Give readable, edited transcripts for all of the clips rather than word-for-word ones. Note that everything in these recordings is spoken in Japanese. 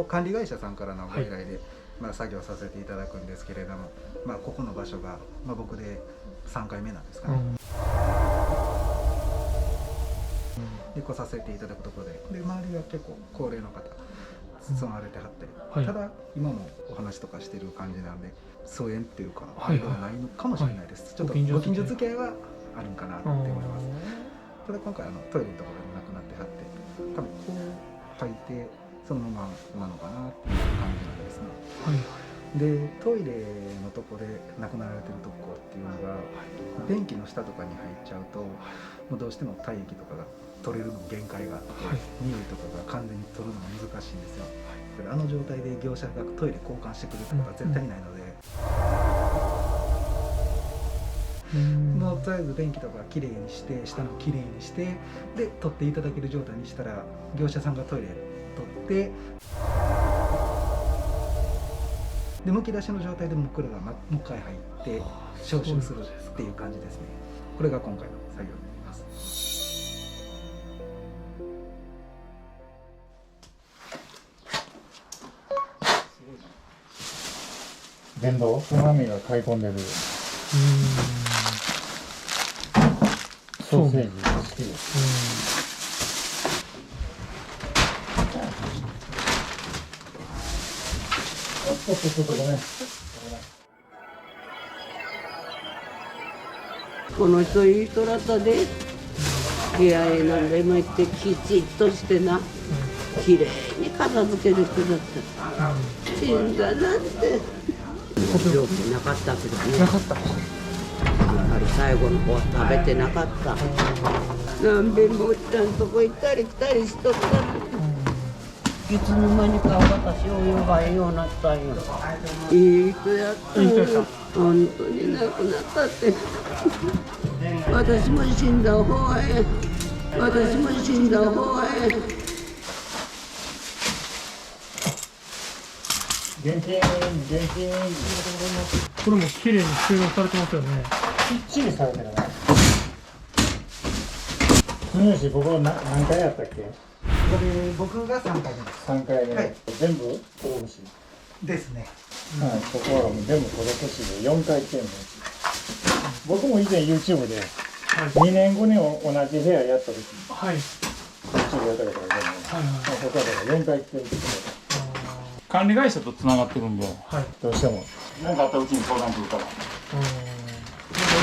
管理会社さんからのご依頼で、作業させていただくんですけれども、ここの場所が、僕で3回目なんですかね。で来させていただくところで、周りが結構高齢の方住まれてはって、ただ今もお話とかしてる感じなんで疎遠っていうかあれではないのかもしれないです。ちょっとご近所付き合いはあるんかなって思います。ただ今回トイレのところで亡くなってはって、多分こう書いてそのままなのかなっていう感じなんですね。でトイレのとこで亡くなられてるとこっていうのが、便器の下とかに入っちゃうと、もうどうしても体液とかが取れるのも限界があって、匂いとかが完全に取るのが難しいんですよ。あの状態で業者がトイレ交換してくれるってことは絶対にないので、もうとりあえず便器とかきれいにして、下のきれいにしてで取っていただける状態にしたら、業者さんがトイレ取ってでむき出しの状態で僕らがもう一回入って消臭するっていう感じですね。これが今回の作業になります。電動つまみが買い込んでるソーセージが好きです。ちょっとごめん。この人いい人だったで。部屋へなんでも行ってきちっとしてな、きれいに片付ける人だった。死んだなんて。病気なかったけどね。なかった。やはり最後の方は食べてなかった。何べんもおっちゃんとこ行ったり来たりしとったの。いつの間にか私を呼ばんようになったんよ。いい人やったんよ。本当に亡くなったって。私も死んだ方へ。私も死んだ方へ。現金。これも綺麗に収納されてますよね。きっちりされてるね。住吉、ここ何回やったっけ？僕が3回目です。3回目、全部孤独死ですね。はい、ここは全部孤独死で4回行ってるんです。僕も以前 YouTube で2年後に同じ部屋やった時に、YouTube やったから全部、ここはだから4回行ってるんですけど、管理会社とつながってるんで、どうしても何かあったうちに相談来るから。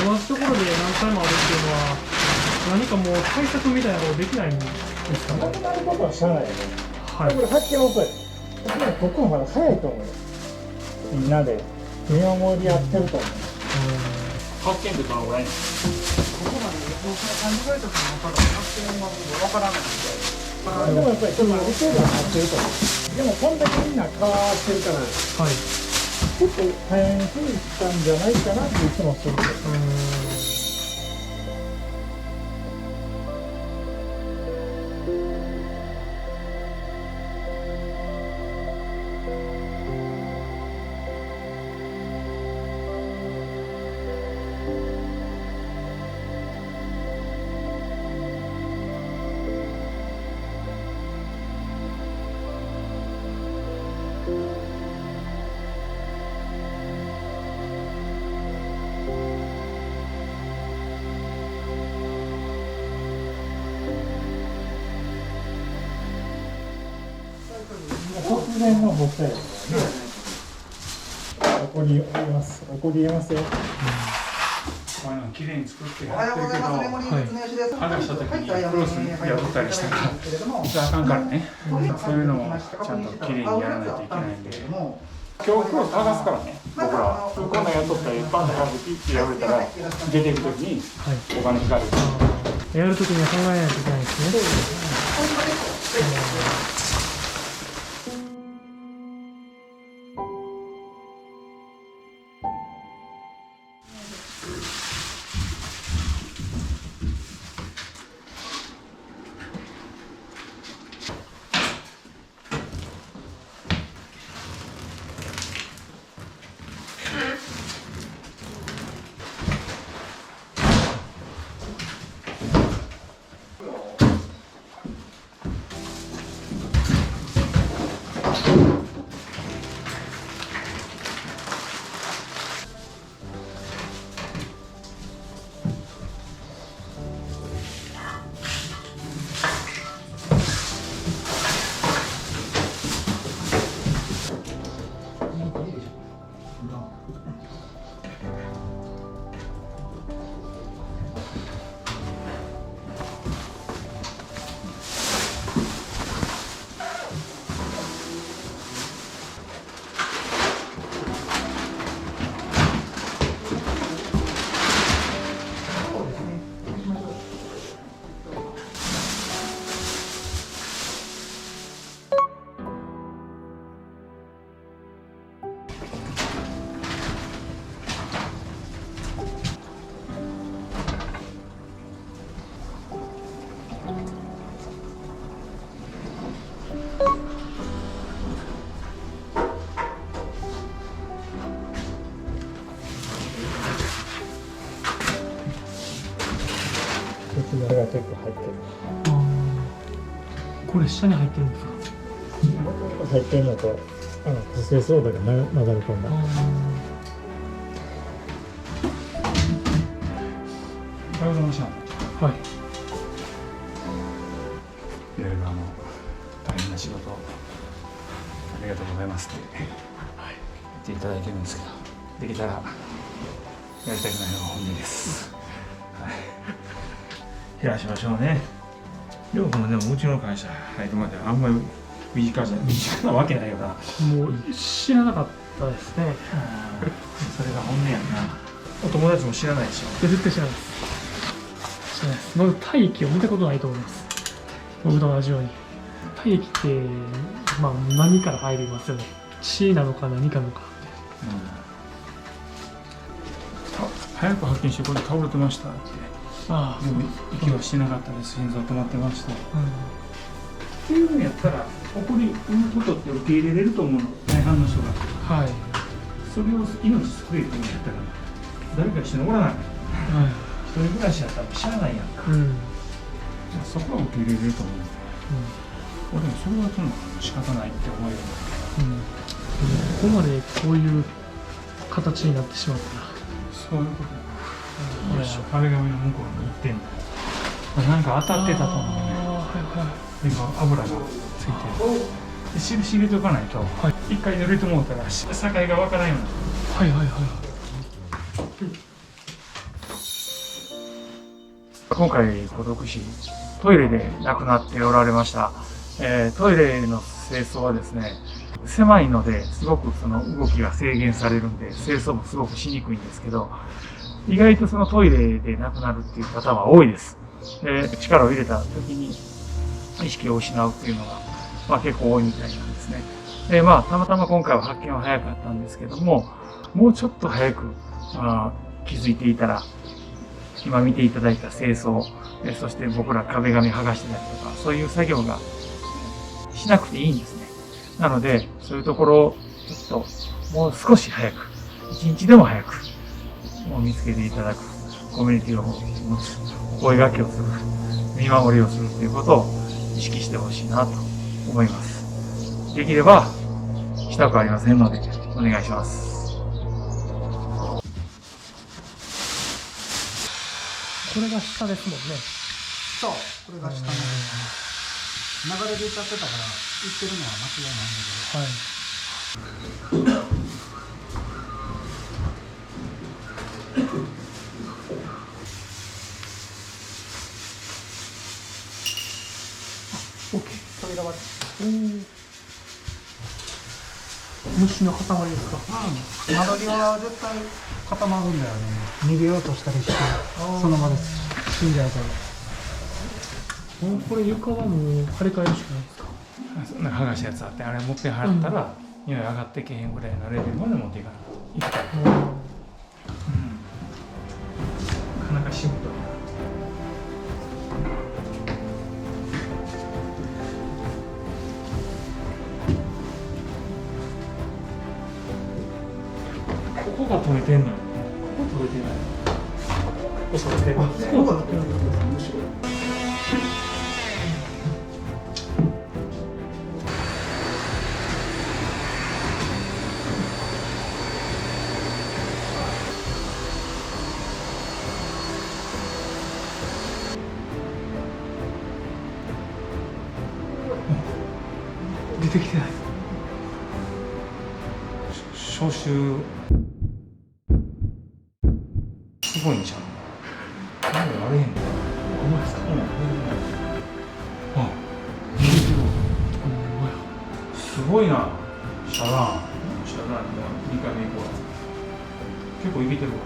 同じところで何回もあるっていうのは、何かもう対策みたいなことできないんですかね。なくなることは知らないよね。これ発見遅い。ここもまだ早いと思うよ。みんなで見守りやってると思う。発見ってどのぐらい？ここまで僕の管理会社さんの方の発見はわからないんで。でもやっぱりそのある程度はなってると思う。でもこんだけみんな変わってるから、ちょっと大変にしたんじゃないかなっていつもするけど。突然の発作ですよね。起こりえますよ。こういうのきれいに作ってやってるけど、剥がした時にクロスに破ったりしたらあかんからね。そういうのもちゃんときれいにやらないといけないんで。今日クロス剥がすからね。僕らこんなんやっとったらバンとピッて破れたら出ていく時にお金かかる。やるときには考えないといけないですね。が結構入ってる。これ下に入ってるんですか？もともと入ってるのと不正ソーダが流れ込んだ。おはようございました。はい。いろいろ大変な仕事ありがとうございますって言っていただいてるんですけど、できたらやりたくないのが本音です。減らしましょうね。りょうくんもでもうちの会社入るまであんまり身近なわけないよな。もう知らなかったですね。それが本音やんな。お友達も知らないでしょ。絶対知らないです。知らないです。まず体液を見たことないと思います。僕と同じように。体液って、まあ何から入りますよね。血なのか何かのか。早く発見してこれ倒れてましたって。ああ、でも息はしなかったです。心臓止まってました。っていうのやったら起こりうることって受け入れれると思うの、大半の人が。はい。それを命救えって言うんやったら誰か一緒におらない。はい。一人暮らしやったら知らないやんか。そこは受け入れれると思う。俺もそれはそんな仕方ないって思える。ここまでこういう形になってしまったら。そういうことだ。壁紙の向こうに行ってんだ。なんか当たってたと思うね。でも油がついてる。で印入れておかないと、一回濡れてもうたら境がわからんようになる。はいはいはい。今回孤独死、トイレで亡くなっておられました。トイレの清掃はですね、狭いのですごくその動きが制限されるんで、清掃もすごくしにくいんですけど、意外とそのトイレで亡くなるっていう方は多いです。力を入れた時に意識を失うっていうのが、結構多いみたいなんですね。たまたま今回は発見は早かったんですけども、もうちょっと早く気づいていたら、今見ていただいた清掃、そして僕ら壁紙剥がしてたりとか、そういう作業がしなくていいんですね。なので、そういうところをちょっともう少し早く、一日でも早く、見つけていただく、コミュニティを持つ、お声掛けをする、見守りをするということを意識してほしいなと思います。できれば、したくありませんので、お願いします。これが下ですもんね。そう、これが下の流れ出ちゃってたから行ってるのは間違いないんだけど。はい。オッケー。扉は。虫の塊ですか。窓際は絶対固まるんだよね。逃げようとしたりして、その場で死んじゃうから。これ床はもう張り替えるしかないですか。なんか剥がしたやつあって、あれもっぺん払ったら、匂い上がってけへんぐらいのレベルまで持っていかないといけない。なかなか仕事だ。ここが取れてんのよ。ここ取れてない。ここ取れてる。ここが取れてる。むしろ。出てきてない。消臭すごいんじゃん。なんで割れへんの？ほんまですか。あ、入れてる。すごいな。シャランが2回目以降は結構いけてるわ。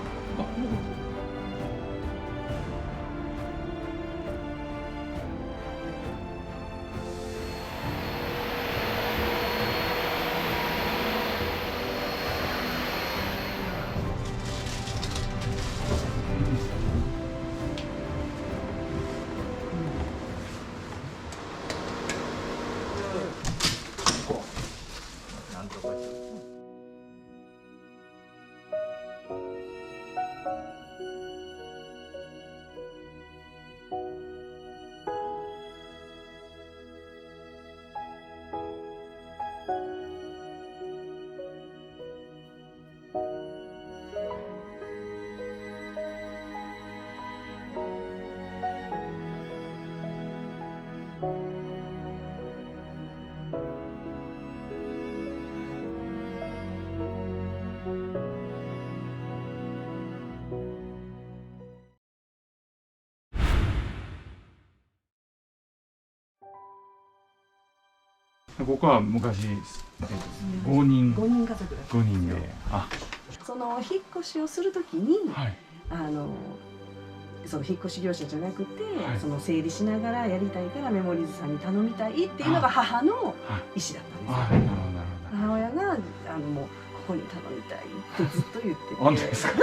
ここは昔、5人5人家族だった5んですよ。人で、あ、その引っ越しをするときに、はい、その引っ越し業者じゃなくて、はいその整理しながらやりたいからメモリーズさんに頼みたいっていうのが母の意思だったんですよ。あ、なるほどなる母親がもうここに頼みたいってずっと言ってて本当ですか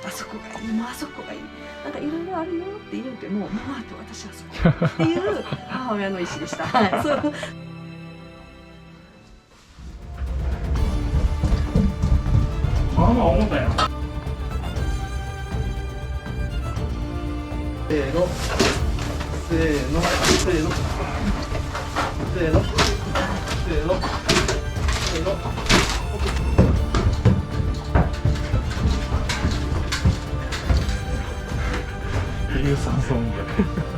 あそこがいい、もうあそこがいい、なんかいろいろあるよって言うても、もうあと私はそこっていう母親の意思でした。はい、そう。ほど。まあ重たいな。せーの、せーの、せーの、せーの、せーの、せーの。有酸素運動。